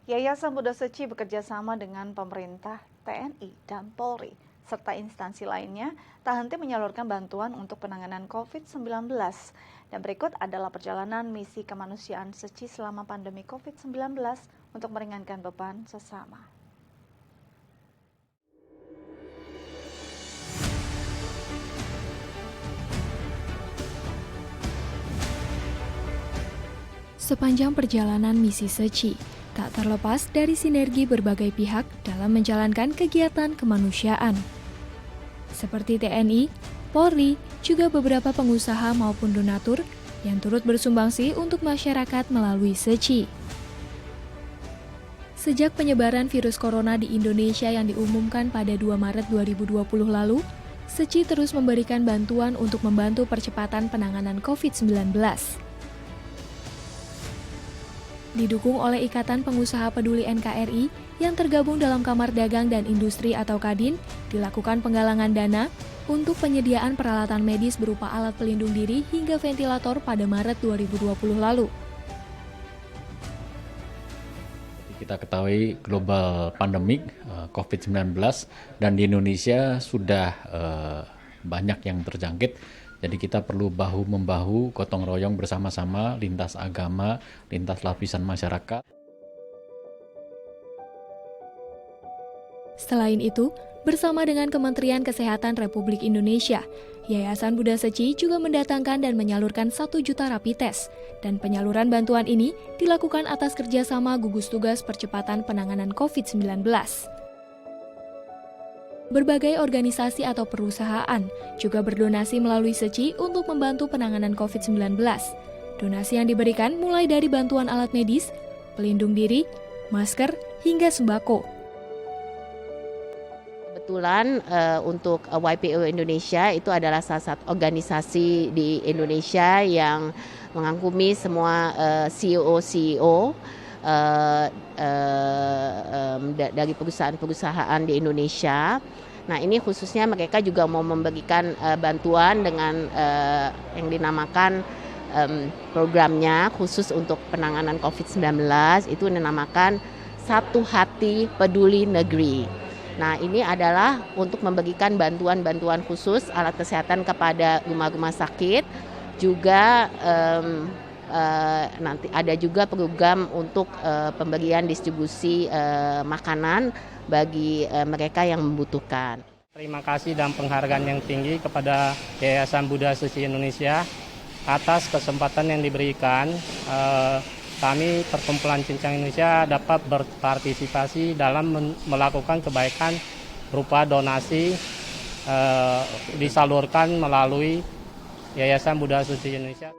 Yayasan Buddha Seci bekerja sama dengan pemerintah, TNI, dan Polri, serta instansi lainnya, tak henti menyalurkan bantuan untuk penanganan COVID-19. Dan berikut adalah perjalanan misi kemanusiaan Seci selama pandemi COVID-19 untuk meringankan beban sesama. Sepanjang perjalanan misi Seci, tak terlepas dari sinergi berbagai pihak dalam menjalankan kegiatan kemanusiaan. Seperti TNI, Polri, juga beberapa pengusaha maupun donatur yang turut bersumbangsi untuk masyarakat melalui Seci. Sejak penyebaran virus corona di Indonesia yang diumumkan pada 2 Maret 2020 lalu, Seci terus memberikan bantuan untuk membantu percepatan penanganan COVID-19. Didukung oleh Ikatan Pengusaha Peduli NKRI yang tergabung dalam Kamar Dagang dan Industri atau Kadin, dilakukan penggalangan dana untuk penyediaan peralatan medis berupa alat pelindung diri hingga ventilator pada Maret 2020 lalu. Kita ketahui global pandemik COVID-19 dan di Indonesia sudah banyak yang terjangkit. Jadi kita perlu bahu-membahu, gotong royong bersama-sama, lintas agama, lintas lapisan masyarakat. Selain itu, bersama dengan Kementerian Kesehatan Republik Indonesia, Yayasan Buddha Seci juga mendatangkan dan menyalurkan 1 juta rapid test. Dan penyaluran bantuan ini dilakukan atas kerjasama gugus tugas percepatan penanganan COVID-19. Berbagai organisasi atau perusahaan juga berdonasi melalui Seci untuk membantu penanganan COVID-19. Donasi yang diberikan mulai dari bantuan alat medis, pelindung diri, masker, hingga sembako. Kebetulan untuk YPO Indonesia itu adalah salah satu organisasi di Indonesia yang mengangkumi semua CEO-CEO dari perusahaan-perusahaan di Indonesia. Nah, ini khususnya mereka juga mau memberikan bantuan dengan yang dinamakan programnya khusus untuk penanganan COVID-19, itu dinamakan Satu Hati Peduli Negeri. Nah, ini adalah untuk memberikan bantuan-bantuan khusus alat kesehatan kepada rumah-rumah sakit, juga nanti ada juga program untuk pemberian distribusi makanan bagi mereka yang membutuhkan. Terima kasih dan penghargaan yang tinggi kepada Yayasan Buddha Seci Indonesia atas kesempatan yang diberikan. Kami Perkumpulan Cincang Indonesia dapat berpartisipasi dalam melakukan kebaikan berupa donasi disalurkan melalui Yayasan Buddha Seci Indonesia.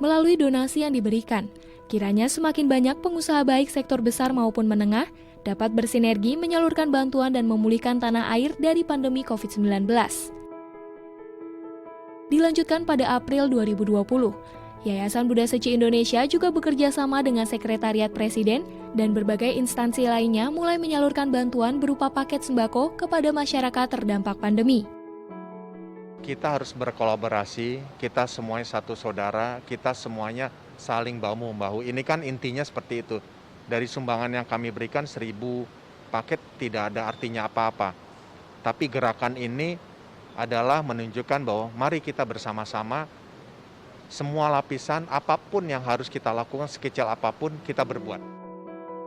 Melalui donasi yang diberikan, kiranya semakin banyak pengusaha baik sektor besar maupun menengah dapat bersinergi menyalurkan bantuan dan memulihkan tanah air dari pandemi COVID-19. Dilanjutkan pada April 2020, Yayasan Buddha Seci Indonesia juga bekerja sama dengan Sekretariat Presiden dan berbagai instansi lainnya mulai menyalurkan bantuan berupa paket sembako kepada masyarakat terdampak pandemi. Kita harus berkolaborasi, kita semuanya satu saudara, kita semuanya saling bahu-membahu. Ini kan intinya seperti itu. Dari sumbangan yang kami berikan 1.000 paket tidak ada artinya apa-apa. Tapi gerakan ini adalah menunjukkan bahwa mari kita bersama-sama, semua lapisan apapun yang harus kita lakukan, sekecil apapun kita berbuat.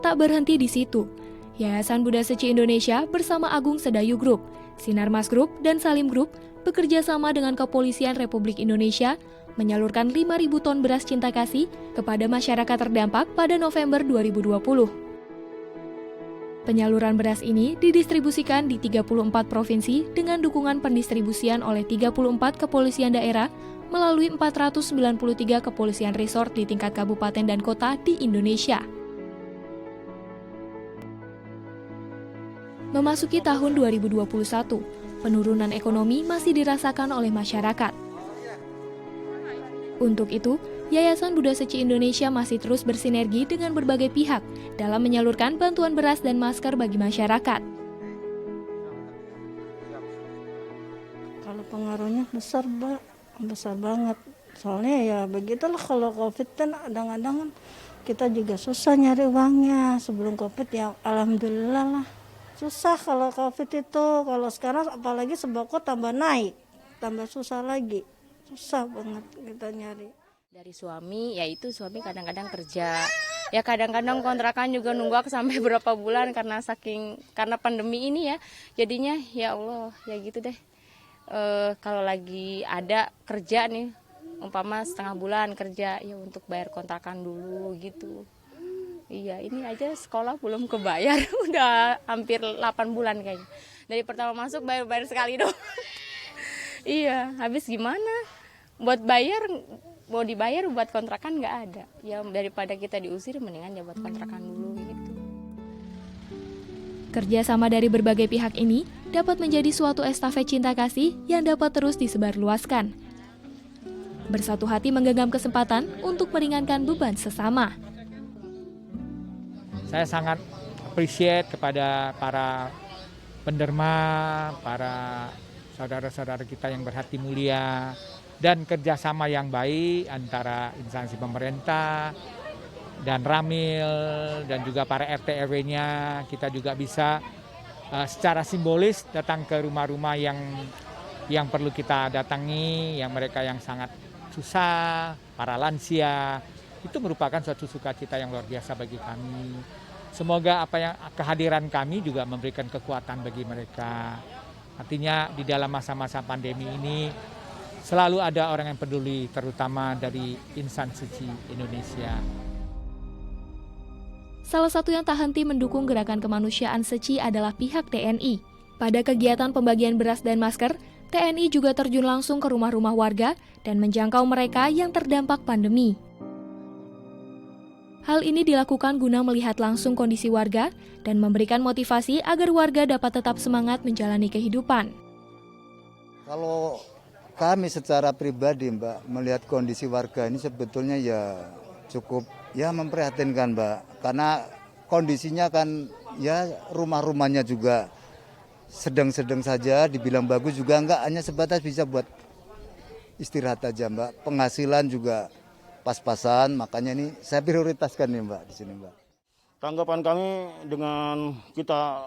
Tak berhenti di situ, Yayasan Buddha Seci Indonesia bersama Agung Sedayu Group, Sinarmas Group, dan Salim Group bekerja sama dengan Kepolisian Republik Indonesia menyalurkan 5.000 ton beras cinta kasih kepada masyarakat terdampak pada November 2020. Penyaluran beras ini didistribusikan di 34 provinsi dengan dukungan pendistribusian oleh 34 kepolisian daerah melalui 493 kepolisian resort di tingkat kabupaten dan kota di Indonesia. Memasuki tahun 2021, penurunan ekonomi masih dirasakan oleh masyarakat. Untuk itu, Yayasan Buddha Seci Indonesia masih terus bersinergi dengan berbagai pihak dalam menyalurkan bantuan beras dan masker bagi masyarakat. Kalau pengaruhnya besar, Mbak. Besar banget. Soalnya ya begitulah kalau COVID kan kadang-kadang Kita juga susah nyari uangnya. Sebelum COVID ya alhamdulillah lah. Susah kalau COVID itu, kalau sekarang apalagi sembako tambah naik, tambah susah lagi. Susah banget kita nyari. Dari suami, yaitu suami kadang-kadang kerja. Ya kadang-kadang kontrakan juga nunggak sampai berapa bulan karena pandemi ini ya. Jadinya ya Allah, ya gitu deh. Kalau lagi ada kerja nih, umpama setengah bulan kerja ya untuk bayar kontrakan dulu gitu. Iya, ini aja sekolah belum kebayar, udah hampir 8 bulan kayaknya. Dari pertama masuk bayar sekali dong. Iya, habis gimana? Buat bayar, mau dibayar buat kontrakan nggak ada. Ya daripada kita diusir, mendingan ya buat kontrakan dulu gitu. Kerjasama dari berbagai pihak ini dapat menjadi suatu estafet cinta kasih yang dapat terus disebarluaskan. Bersatu hati menggenggam kesempatan untuk meringankan beban sesama. Saya sangat appreciate kepada para penderma, para saudara-saudara kita yang berhati mulia, dan kerjasama yang baik antara instansi pemerintah dan Ramil dan juga para RT RW-nya. Kita juga bisa secara simbolis datang ke rumah-rumah yang perlu kita datangi, yang mereka yang sangat susah, para lansia. Itu merupakan suatu sukacita yang luar biasa bagi kami. Semoga kehadiran kami juga memberikan kekuatan bagi mereka. Artinya di dalam masa-masa pandemi ini selalu ada orang yang peduli, terutama dari insan suci Indonesia. Salah satu yang tak henti mendukung gerakan kemanusiaan Seci adalah pihak TNI. Pada kegiatan pembagian beras dan masker, TNI juga terjun langsung ke rumah-rumah warga dan menjangkau mereka yang terdampak pandemi. Hal ini dilakukan guna melihat langsung kondisi warga dan memberikan motivasi agar warga dapat tetap semangat menjalani kehidupan. Kalau kami secara pribadi, Mbak, melihat kondisi warga ini sebetulnya ya cukup memprihatinkan, Mbak. Karena kondisinya kan ya rumah-rumahnya juga sedang-sedang saja, dibilang bagus juga enggak, hanya sebatas bisa buat istirahat aja, Mbak. Penghasilan juga pas-pasan, makanya ini saya prioritaskan nih, Mbak, di sini, Mbak. Tanggapan kami dengan kita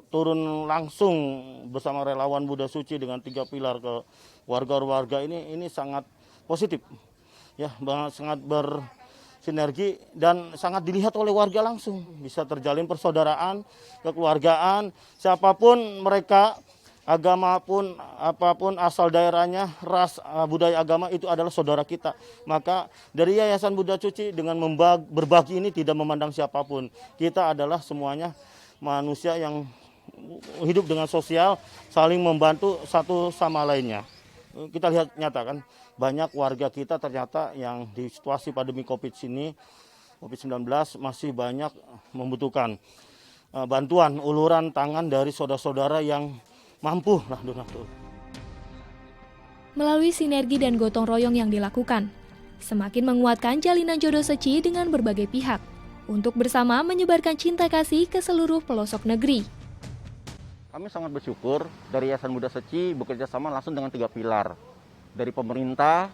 turun langsung bersama relawan Buddha Suci dengan 3 pilar ke warga-warga ini sangat positif. Ya, sangat bersinergi dan sangat dilihat oleh warga langsung. Bisa terjalin persaudaraan, kekeluargaan, siapapun mereka, agama pun, apapun asal daerahnya, ras, budaya agama itu adalah saudara kita. Maka dari Yayasan Buddha Suci dengan berbagi ini tidak memandang siapapun. Kita adalah semuanya manusia yang hidup dengan sosial, saling membantu satu sama lainnya. Kita lihat nyata kan, banyak warga kita ternyata yang di situasi pandemi COVID-19 masih banyak membutuhkan bantuan, uluran tangan dari saudara-saudara yang mampu lah donatur. Melalui sinergi dan gotong royong yang dilakukan, semakin menguatkan jalinan jodoh Seci dengan berbagai pihak untuk bersama menyebarkan cinta kasih ke seluruh pelosok negeri. Kami sangat bersyukur dari Yayasan Buddha Suci bekerja sama langsung dengan 3 pilar. Dari pemerintah,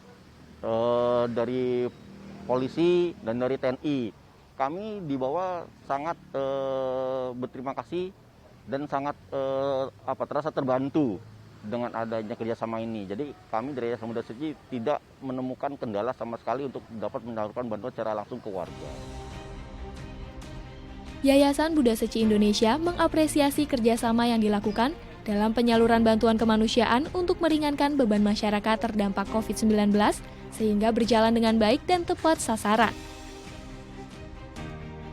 dari polisi, dan dari TNI. Kami di bawah sangat berterima kasih dan sangat terasa terbantu dengan adanya kerjasama ini. Jadi kami dari Yayasan Buddha Suci tidak menemukan kendala sama sekali untuk dapat menyalurkan bantuan secara langsung ke warga. Yayasan Buddha Suci Indonesia mengapresiasi kerjasama yang dilakukan dalam penyaluran bantuan kemanusiaan untuk meringankan beban masyarakat terdampak COVID-19 sehingga berjalan dengan baik dan tepat sasaran.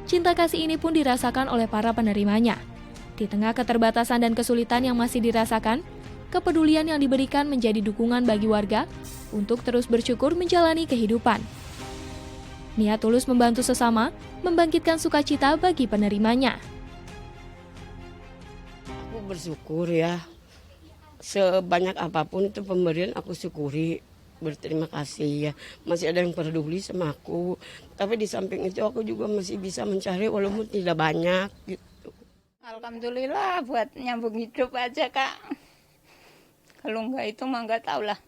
Cinta kasih ini pun dirasakan oleh para penerimanya. Di tengah keterbatasan dan kesulitan yang masih dirasakan, kepedulian yang diberikan menjadi dukungan bagi warga untuk terus bersyukur menjalani kehidupan. Niat tulus membantu sesama, membangkitkan sukacita bagi penerimanya. Aku bersyukur ya, sebanyak apapun itu pemberian aku syukuri, berterima kasih ya. Masih ada yang peduli sama aku, tapi di samping itu aku juga masih bisa mencari walaupun tidak banyak gitu. Alhamdulillah buat nyambung hidup aja, Kak. Kalau enggak itu mah enggak tahu lah.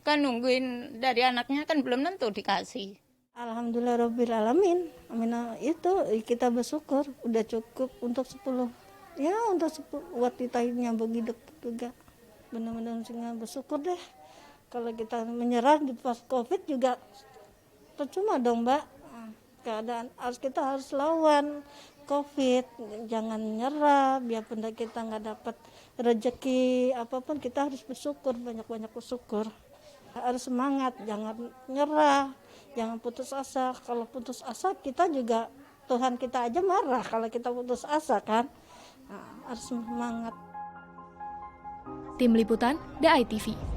Kan nungguin dari anaknya kan belum tentu dikasih. Alhamdulillahirobbilalamin. Amin. Itu kita bersyukur udah cukup untuk 10. Ya untuk 10 buat kita nyambung hidup juga. Benar-benar bersyukur deh. Kalau kita menyerah di pas Covid juga percuma dong, Mbak. Keadaan kita harus lawan Covid, jangan nyerah. Biarpun kita nggak dapat rezeki apapun, kita harus bersyukur, banyak-banyak bersyukur. Harus semangat, jangan nyerah, jangan putus asa. Kalau putus asa kita juga, Tuhan kita aja marah kalau kita putus asa kan. Harus semangat. Tim Liputan, The ITV.